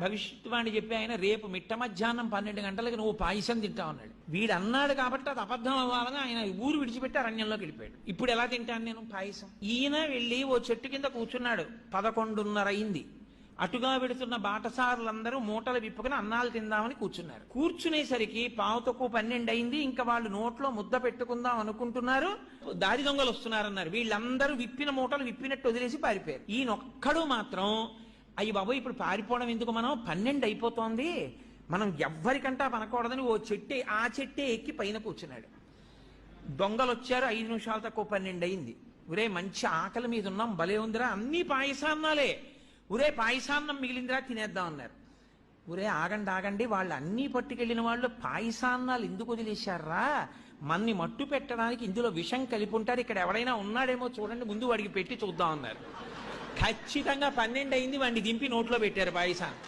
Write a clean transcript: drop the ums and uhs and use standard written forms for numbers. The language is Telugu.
భవిష్యత్తువాణి చెప్పి ఆయన రేపు మిట్ట మధ్యాహ్నం 12 గంటలకి నువ్వు పాయసం తింటావు అన్నాడు. వీడు అన్నాడు కాబట్టి అది అబద్ధం అవ్వాలని ఆయన ఊరు విడిచిపెట్టి అరణ్యంలోకి వెళ్ళిపోయాడు. ఇప్పుడు ఎలా తింటాను నేను పాయసం? ఈయన వెళ్ళి ఓ చెట్టు కింద కూర్చున్నాడు. 11:30 అయింది. అటుగా వెడుతున్న బాటసారులందరూ మూటలు విప్పుకుని అన్నాలు తిందామని కూర్చున్నారు. కూర్చునేసరికి 11:12 అయింది. ఇంకా వాళ్ళు నోట్లో ముద్ద పెట్టుకుందాం అనుకుంటున్నారు. దారి దొంగలు వస్తున్నారన్నారు. వీళ్ళందరూ విప్పిన మూటలు విప్పినట్టు వదిలేసి పారిపోయారు. ఈయనొక్కడు మాత్రం అయ్యి బాబు ఇప్పుడు పారిపోవడం ఎందుకు, మనం 12 అయిపోతోంది, మనం ఎవ్వరికంటా పనకూడదని ఓ చెట్టే ఆ చెట్టే ఎక్కి పైన కూర్చున్నాడు. దొంగలు వచ్చారు. 5 నిమిషాలు తక్కువ 12 అయింది. ఒరే మంచి ఆకలి మీద ఉన్నాం, భలే ఉందిరా, అన్ని పాయసాన్నాలే, ఒరే పాయసాన్నం మిగిలిందిరా తినేద్దాం అన్నారు. ఒరే ఆగండి, వాళ్ళు అన్నీ పట్టుకెళ్ళిన వాళ్ళు పాయసాన్నాలు ఎందుకు వదిలేశారా, మన్ని మట్టు పెట్టడానికి ఇందులో విషం కలిపి ఉంటారు, ఇక్కడ ఎవడైనా ఉన్నాడేమో చూడండి, ముందు వాడికి పెట్టి చూద్దాం అన్నారు. ఖచ్చితంగా 12 అయింది. వాడిని దింపి నోట్లో పెట్టారు పాయసాన్ని.